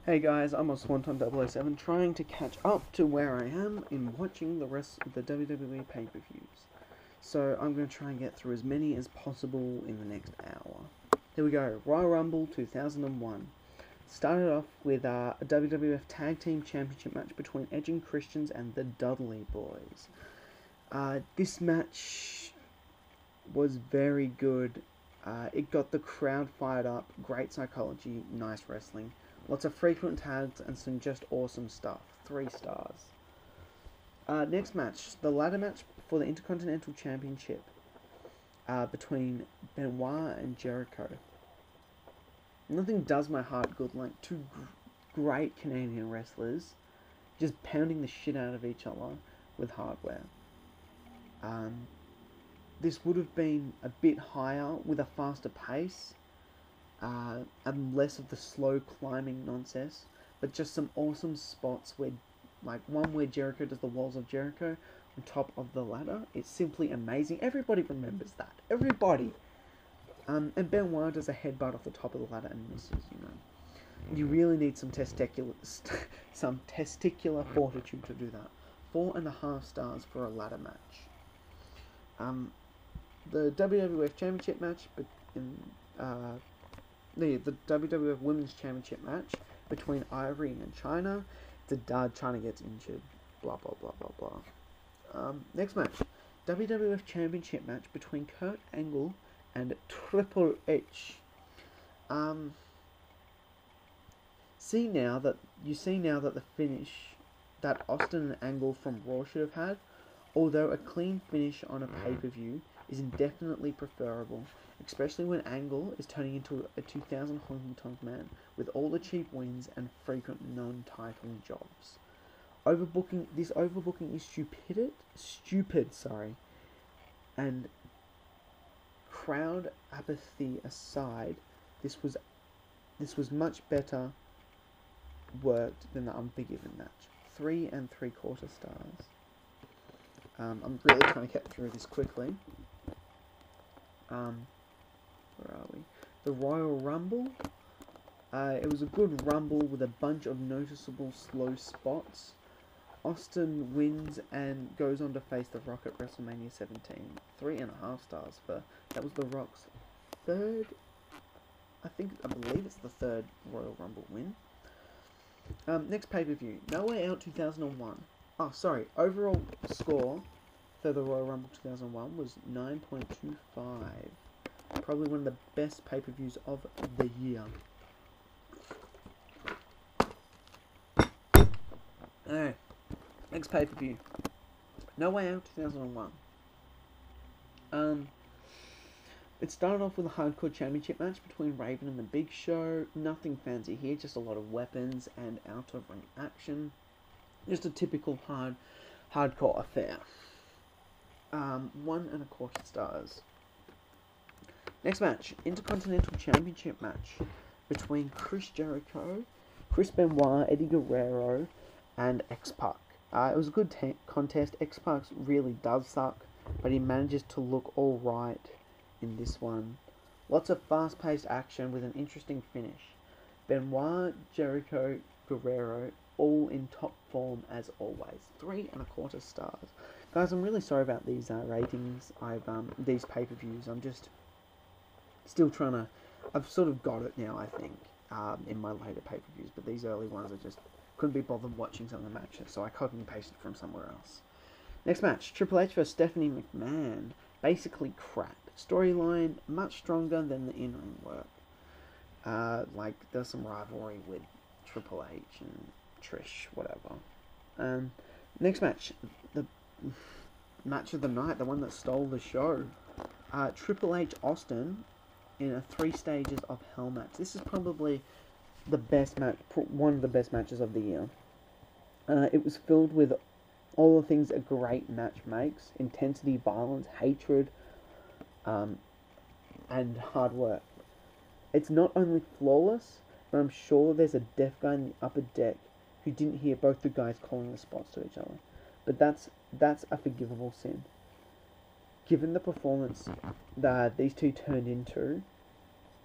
Hey guys, I'm on Swanton 007 trying to catch up to where I am in watching the rest of the WWE pay-per-views. So I'm going to try and get through as many as possible in the next hour. Here we go, Royal Rumble 2001. Started off with a WWF Tag Team Championship match between Edge and Christians and the Dudley Boys. This match was very good. It got the crowd fired up, great psychology, nice wrestling. Lots of frequent tags and some just awesome stuff. 3 stars. Next match, the ladder match for the Intercontinental Championship between Benoit and Jericho. Nothing does my heart good like two great Canadian wrestlers just pounding the shit out of each other with hardware. This would have been a bit higher with a faster pace. And less of the slow climbing nonsense, but just some awesome spots where, like one where Jericho does the walls of Jericho on top of the ladder. It's simply amazing. Everybody remembers that. Everybody. And Benoit does a headbutt off the top of the ladder and misses. You really need some testicular fortitude to do that. 4.5 stars for a ladder match. The WWF Championship match, but in the WWF Women's Championship match between Ivory and Chyna. It's a dud. Chyna gets injured. Blah, blah, blah, blah, blah. Next match. WWF Championship match between Kurt Angle and Triple H. You see now that the finish that Austin and Angle from Raw should have had, although a clean finish on a pay-per-view is indefinitely preferable, especially when Angle is turning into a 2000 honky tonk man with all the cheap wins and frequent non-title jobs. This overbooking is stupid, and crowd apathy aside, this was much better worked than the Unforgiven match. 3 3/4 stars. I'm really trying to get through this quickly. Where are we? The Royal Rumble. It was a good rumble with a bunch of noticeable slow spots. Austin wins and goes on to face The Rock at WrestleMania 17. 3.5 stars for that was The Rock's third. I believe it's the third Royal Rumble win. Next pay-per-view, No Way Out 2001. Oh, sorry. Overall score for the Royal Rumble 2001 was 9.25. Probably one of the best pay-per-views of the year. Alright, next pay-per-view. No Way Out 2001. It started off with a hardcore championship match between Raven and the Big Show. Nothing fancy here, just a lot of weapons and out-of-ring action. Just a typical hardcore affair. 1.25 stars. Next match, Intercontinental Championship match between Jericho, Chris Benoit, Eddie Guerrero, and X-Pac. It was a good contest. X-Pac really does suck, but he manages to look alright in this one. Lots of fast-paced action with an interesting finish. Benoit, Jericho, Guerrero, all in top form as always. 3.25 stars. Guys, I'm really sorry about these ratings. These pay-per-views. I'm just still trying to. I've sort of got it now, I think, in my later pay-per-views. But these early ones, I just couldn't be bothered watching some of the matches, so I copied and pasted from somewhere else. Next match, Triple H vs Stephanie McMahon. Basically crap. Storyline much stronger than the in-ring work. There's some rivalry with Triple H and Trish, whatever. Next match, the match of the night, the one that stole the show. Triple H Austin in a 3 stages of Hell match. This is probably the best match, one of the best matches of the year. It was filled with all the things a great match makes: intensity, violence, hatred, and hard work. It's not only flawless, but I'm sure there's a deaf guy in the upper deck who didn't hear both the guys calling the spots to each other. But that's a forgivable sin. Given the performance that these two turned into,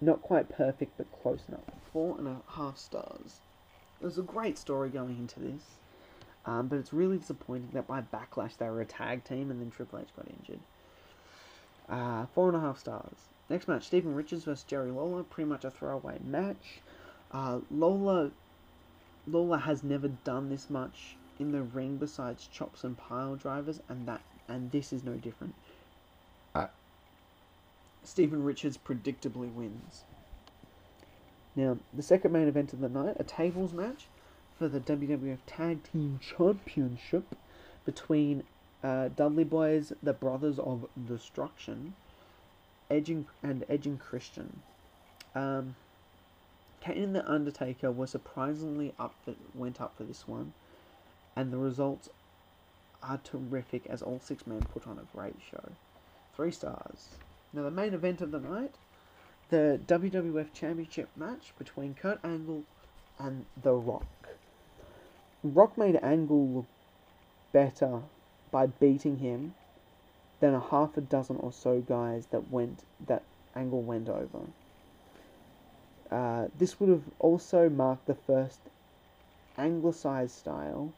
not quite perfect, but close enough. 4.5 stars. There's a great story going into this, but it's really disappointing that by Backlash they were a tag team and then Triple H got injured. 4.5 stars. Next match, Steven Richards vs. Jerry Lawler, pretty much a throwaway match. Lawler has never done this much in the ring besides chops and pile drivers, and this is no different. Steven Richards predictably wins. Now, the second main event of the night, a tables match for the WWF Tag Team Championship between Dudley Boyz, the Brothers of Destruction, Edge and Christian. Kane and the Undertaker were surprisingly went up for this one, and the results are terrific as all 6 men put on a great show. 3 stars. Now the main event of the night, the WWF Championship Match between Kurt Angle and The Rock. Rock made Angle look better by beating him than a half a dozen or so guys that Angle went over. This would have also marked the first anglicized style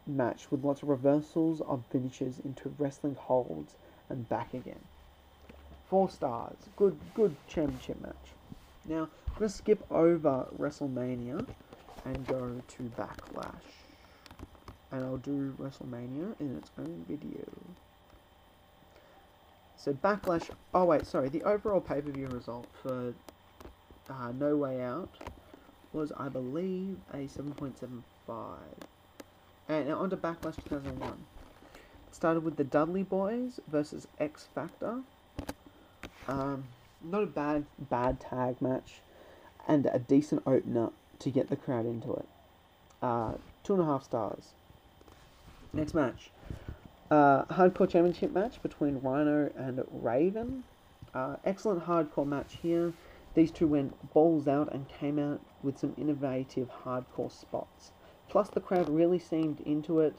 match with lots of reversals of finishes into wrestling holds and back again. 4 stars. Good championship match. Now, I'm going to skip over WrestleMania and go to Backlash. And I'll do WrestleMania in its own video. So Backlash... Oh wait, sorry. The overall pay-per-view result for No Way Out was, I believe, a 7.75. And now on to Backlash 2001. It started with the Dudley Boyz versus X Factor. Not a bad tag match, and a decent opener to get the crowd into it. 2.5 stars. Next match. Hardcore Championship match between Rhino and Raven. Excellent hardcore match here. These two went balls out and came out with some innovative hardcore spots. Plus the crowd really seemed into it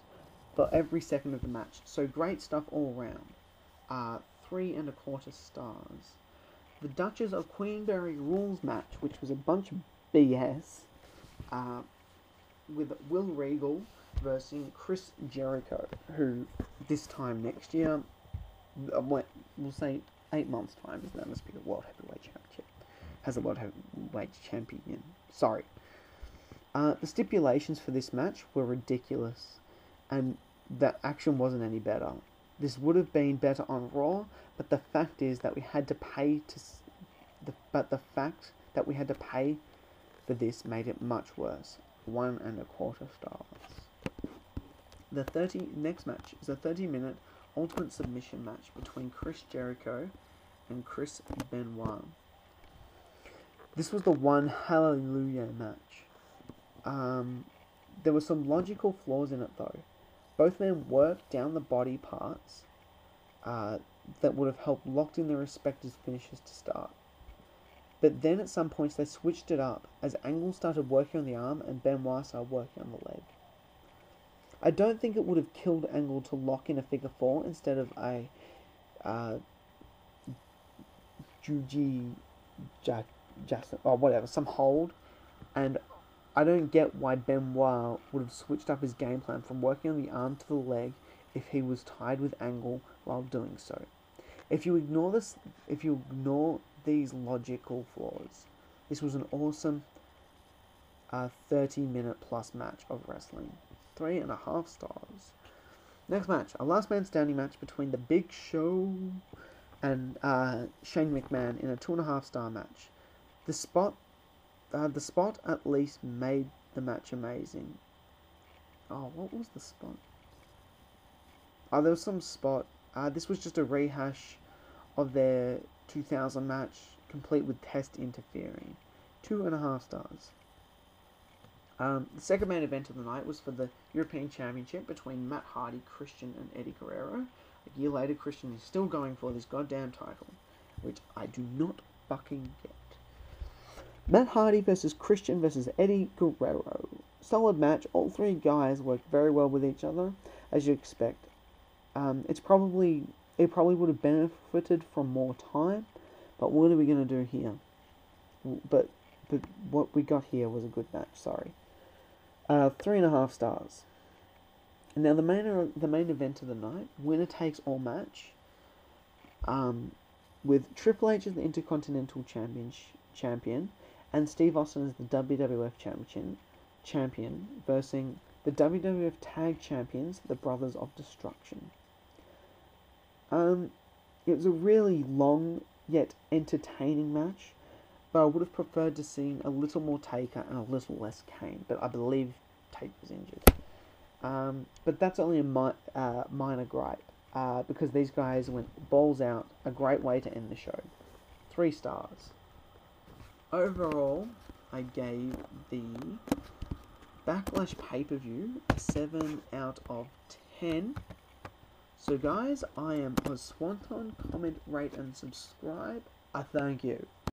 for every second of the match. So great stuff all around. 3.25 stars. The Duchess of Queensberry Rules match, which was a bunch of BS, with Will Regal versus Chris Jericho, who this time next year, we'll say 8 months' time, is going to be the World Heavyweight Championship. Has a World Heavyweight Champion. Sorry. The stipulations for this match were ridiculous, and the action wasn't any better. This would have been better on Raw, but the fact is that we had to pay the fact that we had to pay for this made it much worse. 1.25 stars. The next match is a 30-minute Ultimate Submission match between Chris Jericho and Chris Benoit. This was the one Hallelujah match. There were some logical flaws in it though. Both men worked down the body parts that would have helped locked in their respective finishes to start. But then at some points they switched it up as Angle started working on the arm and Benoit started working on the leg. I don't think it would have killed Angle to lock in a figure 4 instead of a or whatever, some hold, and I don't get why Benoit would have switched up his game plan from working on the arm to the leg if he was tied with Angle while doing so. If you ignore these logical flaws, this was an awesome 30-minute plus match of wrestling. 3.5 stars. Next match, a last man standing match between The Big Show and Shane McMahon in a 2.5 star match. The spot at least made the match amazing. Oh, what was the spot? Oh, there was some spot. This was just a rehash of their 2000 match, complete with Test interfering. 2.5 stars. The second main event of the night was for the European Championship between Matt Hardy, Christian, and Eddie Guerrero. A year later, Christian is still going for this goddamn title, which I do not fucking get. Matt Hardy versus Christian versus Eddie Guerrero. Solid match. All three guys worked very well with each other, as you expect. It probably would have benefited from more time, but what are we going to do here? But what we got here was a good match. Sorry. 3.5 stars. Now the main event of the night, winner takes all match. With Triple H as the Intercontinental champion, and Steve Austin as the WWF champion versus the WWF Tag Champions, the Brothers of Destruction. It was a really long yet entertaining match, but I would have preferred to see a little more Taker and a little less Kane. But I believe Taker was injured. But that's only a minor gripe, because these guys went balls out. A great way to end the show. 3 stars. Overall, I gave the Backlash pay-per-view a 7 out of 10. So guys, I am a Swanton. Comment, rate and subscribe. I thank you.